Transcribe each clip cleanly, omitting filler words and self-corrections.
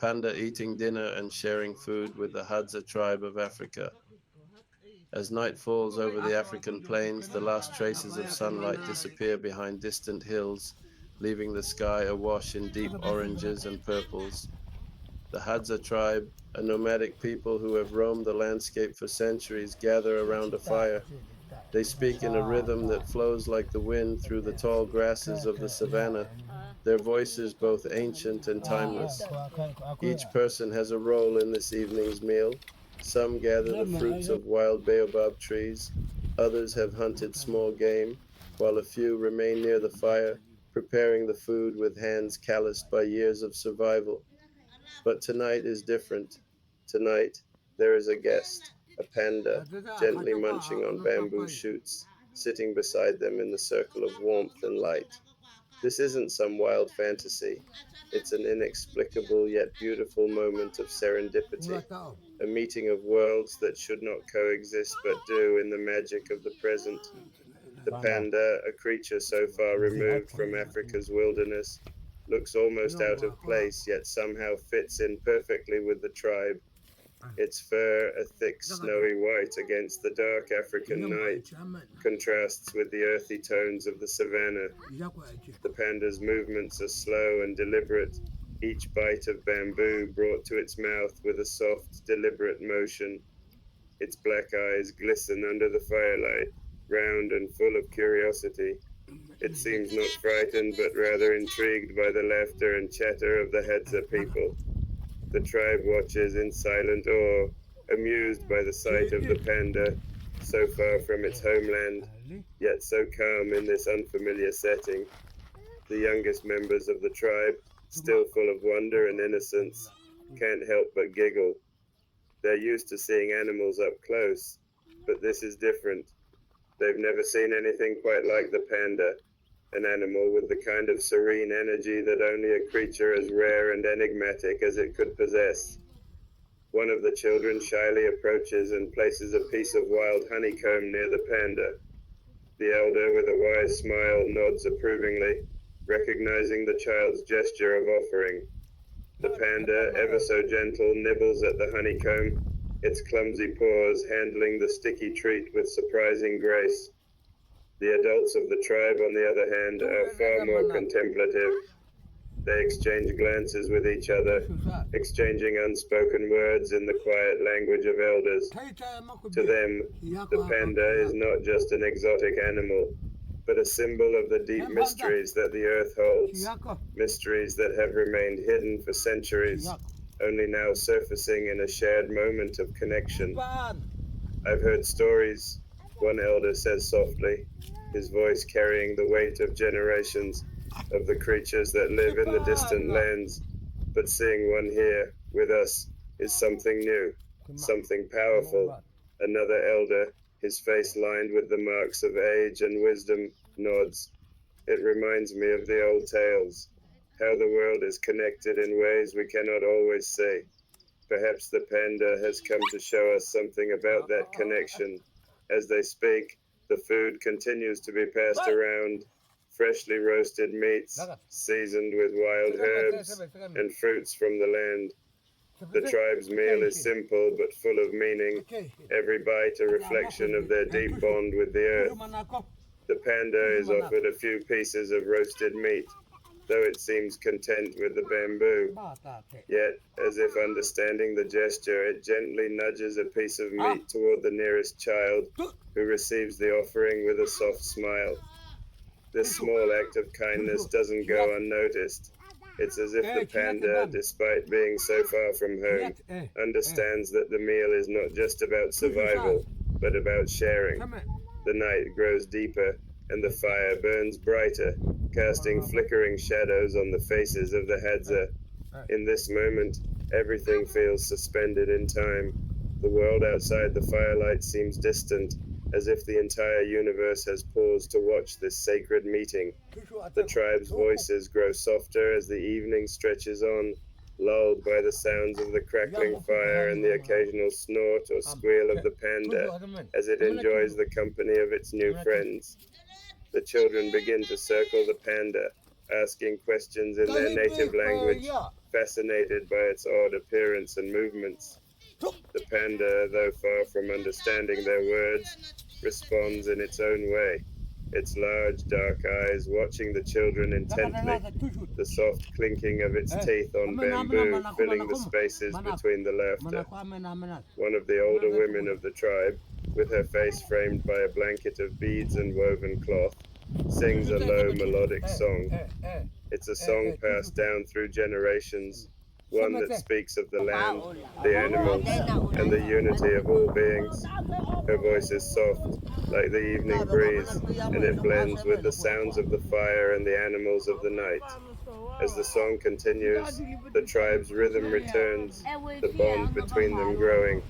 Panda eating dinner and sharing food with the Hadza tribe of Africa. As night falls over the African plains, the last traces of sunlight disappear behind distant hills, leaving the sky awash in deep oranges and purples. The Hadza tribe, a nomadic people who have roamed the landscape for centuries, gather around a fire. They speak in a rhythm that flows like the wind through the tall grasses of the savanna, their voices both ancient and timeless. Each person has a role in this evening's meal. Some gather the fruits of wild baobab trees, others have hunted small game, while a few remain near the fire, preparing the food with hands calloused by years of survival. But tonight is different. Tonight there is a guest, a panda, gently munching on bamboo shoots, sitting beside them in the circle of warmth and light. This isn't some wild fantasy. It's an inexplicable yet beautiful moment of serendipity, a meeting of worlds that should not coexist but do in the magic of the present. The panda, a creature so far removed from Africa's wilderness, looks almost out of place yet somehow fits in perfectly with the tribe. Its fur, a thick snowy white against the dark African night, contrasts with the earthy tones of the savanna. The panda's movements are slow and deliberate, each bite of bamboo brought to its mouth with a soft, deliberate motion. Its black eyes glisten under the firelight, round and full of curiosity. It seems not frightened, but rather intrigued by the laughter and chatter of the Hadza people. The tribe watches in silent awe, amused by the sight of the panda, so far from its homeland, yet so calm in this unfamiliar setting. The youngest members of the tribe, still full of wonder and innocence, can't help but giggle. They're used to seeing animals up close, but this is different. They've never seen anything quite like the panda, an animal with the kind of serene energy that only a creature as rare and enigmatic as it could possess. One of the children shyly approaches and places a piece of wild honeycomb near the panda. The elder, with a wise smile, nods approvingly, recognizing the child's gesture of offering. The panda, ever so gentle, nibbles at the honeycomb, its clumsy paws handling the sticky treat with surprising grace. The adults of the tribe, on the other hand, are far more contemplative. They exchange glances with each other, exchanging unspoken words in the quiet language of elders. To them, the panda is not just an exotic animal, but a symbol of the deep mysteries that the earth holds, mysteries that have remained hidden for centuries, only now surfacing in a shared moment of connection. I've heard stories, one elder says softly, his voice carrying the weight of generations, of the creatures that live in the distant lands, but seeing one here with us is something new, something powerful. Another elder, his face lined with the marks of age and wisdom, nods. It reminds me of the old tales, how the world is connected in ways we cannot always see. Perhaps the panda has come to show us something about that connection. As they speak, the food continues to be passed around, freshly roasted meats, seasoned with wild herbs and fruits from the land. The tribe's meal is simple but full of meaning, every bite a reflection of their deep bond with the earth. The panda is offered a few pieces of roasted meat, though it seems content with the bamboo. Yet, as if understanding the gesture, it gently nudges a piece of meat toward the nearest child, who receives the offering with a soft smile. This small act of kindness doesn't go unnoticed. It's as if the panda, despite being so far from home, understands that the meal is not just about survival, but about sharing. The night grows deeper, and the fire burns brighter, casting flickering shadows on the faces of the Hadza. In this moment, everything feels suspended in time. The world outside the firelight seems distant, as if the entire universe has paused to watch this sacred meeting. The tribe's voices grow softer as the evening stretches on, lulled by the sounds of the crackling fire and the occasional snort or squeal of the panda as it enjoys the company of its new friends. The children begin to circle the panda, asking questions in their native language, fascinated by its odd appearance and movements. The panda, though far from understanding their words, responds in its own way, its large dark eyes watching the children intently, the soft clinking of its teeth on bamboo filling the spaces between the laughter. One of the older women of the tribe, with her face framed by a blanket of beads and woven cloth, sings a low melodic song. It's a song passed down through generations, one that speaks of the land, the animals, and the unity of all beings. Her voice is soft, like the evening breeze, and it blends with the sounds of the fire and the animals of the night. As the song continues, the tribe's rhythm returns, the bond between them growing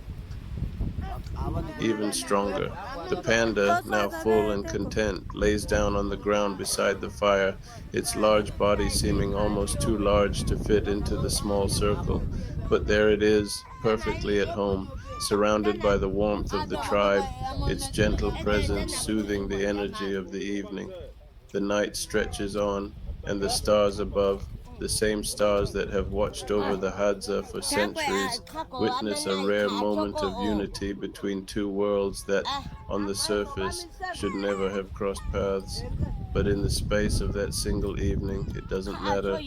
even stronger. The panda, now full and content, lays down on the ground beside the fire, its large body seeming almost too large to fit into the small circle. But there it is, perfectly at home, surrounded by the warmth of the tribe, its gentle presence soothing the energy of the evening. The night stretches on, and the stars above, the same stars that have watched over the Hadza for centuries, witness a rare moment of unity between two worlds that, on the surface, should never have crossed paths. But in the space of that single evening, it doesn't matter.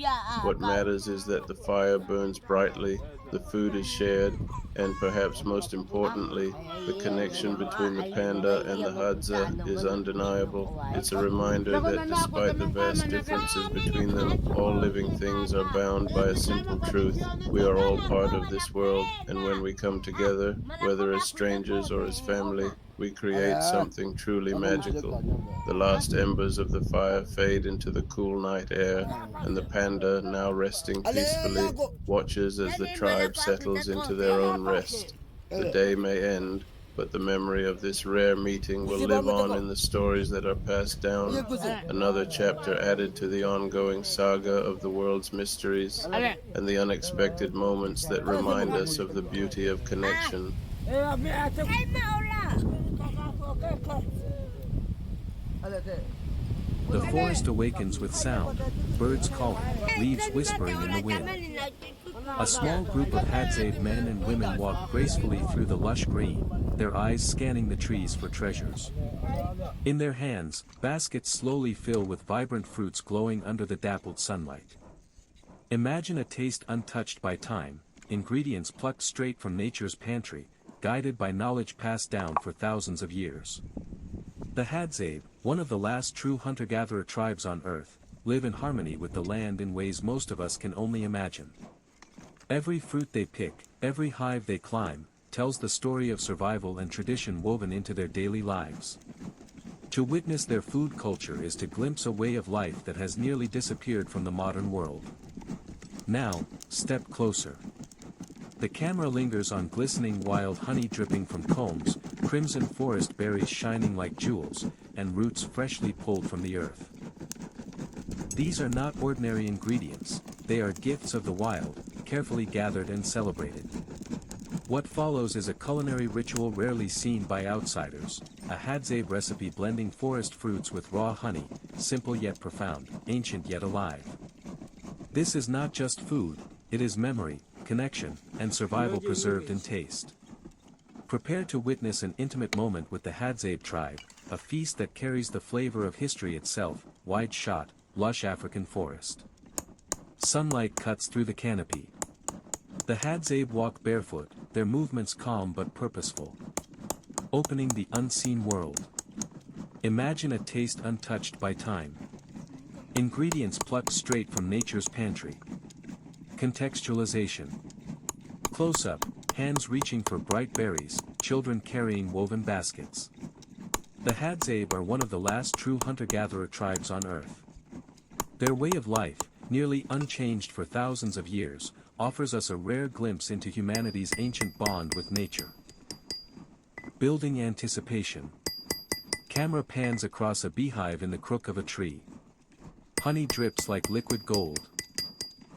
What matters is that the fire burns brightly, the food is shared, and perhaps most importantly, the connection between the panda and the Hadza is undeniable. It's a reminder that despite the vast differences between them, all living things are bound by a simple truth. We are all part of this world, and when we come together, whether as strangers or as family, we create something truly magical. The last embers of the fire fade into the cool night air, and the panda, now resting peacefully, watches as the tribe settles into their own rest. The day may end, but the memory of this rare meeting will live on in the stories that are passed down, another chapter added to the ongoing saga of the world's mysteries and the unexpected moments that remind us of the beauty of connection. The forest awakens with sound, birds calling, leaves whispering in the wind. A small group of Hadzabe men and women walk gracefully through the lush green, their eyes scanning the trees for treasures. In their hands, baskets slowly fill with vibrant fruits glowing under the dappled sunlight. Imagine a taste untouched by time, ingredients plucked straight from nature's pantry, guided by knowledge passed down for thousands of years. The Hadzabe, one of the last true hunter-gatherer tribes on Earth, live in harmony with the land in ways most of us can only imagine. Every fruit they pick, every hive they climb, tells the story of survival and tradition woven into their daily lives. To witness their food culture is to glimpse a way of life that has nearly disappeared from the modern world. Now, step closer. The camera lingers on glistening wild honey dripping from combs, crimson forest berries shining like jewels, and roots freshly pulled from the earth. These are not ordinary ingredients, they are gifts of the wild, carefully gathered and celebrated. What follows is a culinary ritual rarely seen by outsiders, a Hadzabe recipe blending forest fruits with raw honey, simple yet profound, ancient yet alive. This is not just food, it is memory, connection, and survival preserved in taste. Prepare to witness an intimate moment with the Hadzabe tribe, a feast that carries the flavor of history itself, wide-shot, lush African forest. Sunlight cuts through the canopy. The Hadzabe walk barefoot, their movements calm but purposeful. Opening the unseen world. Imagine a taste untouched by time. Ingredients plucked straight from nature's pantry. Contextualization. Close-up, hands reaching for bright berries, children carrying woven baskets. The Hadzabe are one of the last true hunter-gatherer tribes on Earth. Their way of life, nearly unchanged for thousands of years, offers us a rare glimpse into humanity's ancient bond with nature. Building anticipation. Camera pans across a beehive in the crook of a tree. Honey drips like liquid gold.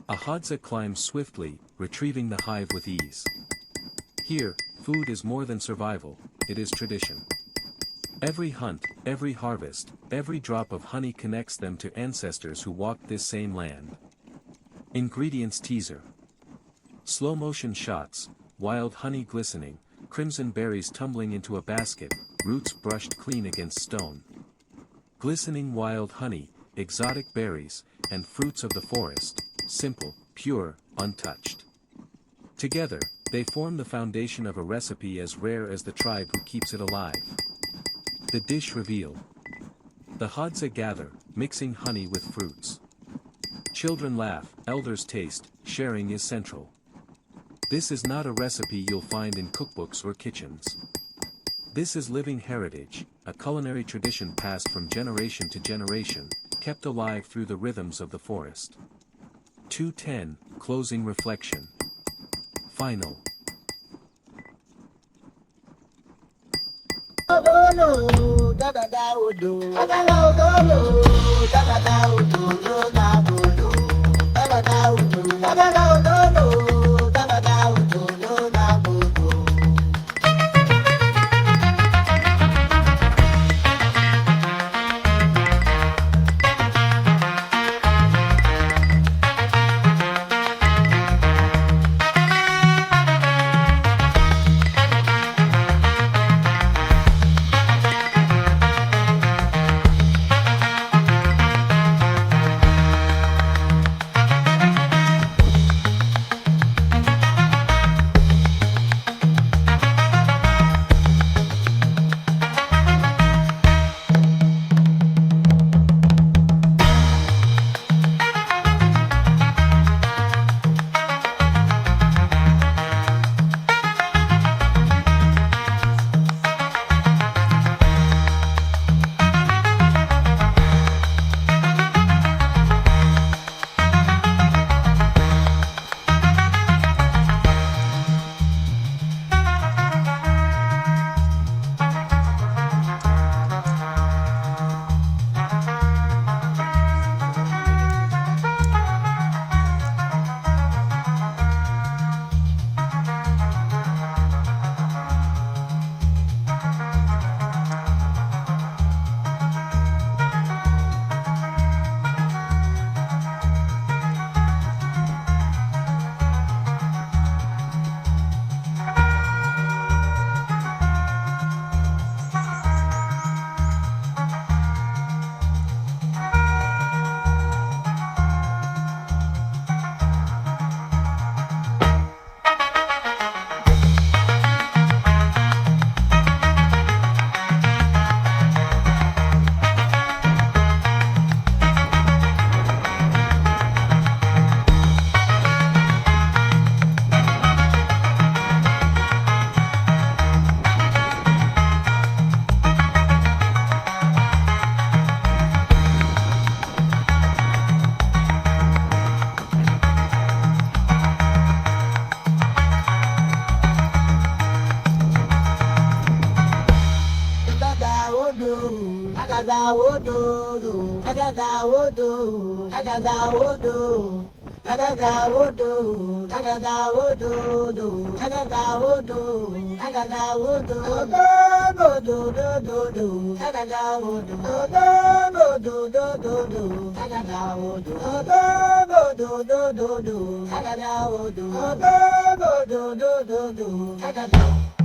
A Hadza climbs swiftly, retrieving the hive with ease. Here, food is more than survival, it is tradition. Every hunt, every harvest, every drop of honey connects them to ancestors who walked this same land. Ingredients teaser. Slow motion shots, wild honey glistening, crimson berries tumbling into a basket, roots brushed clean against stone. Glistening wild honey, exotic berries, and fruits of the forest, simple, pure, untouched. Together, they form the foundation of a recipe as rare as the tribe who keeps it alive. The dish revealed. The Hadzabe gather, mixing honey with fruits. Children laugh, elders taste, sharing is central. This is not a recipe you'll find in cookbooks or kitchens. This is living heritage, a culinary tradition passed from generation to generation, kept alive through the rhythms of the forest. 210, Closing Reflection. Final. Hadzabe.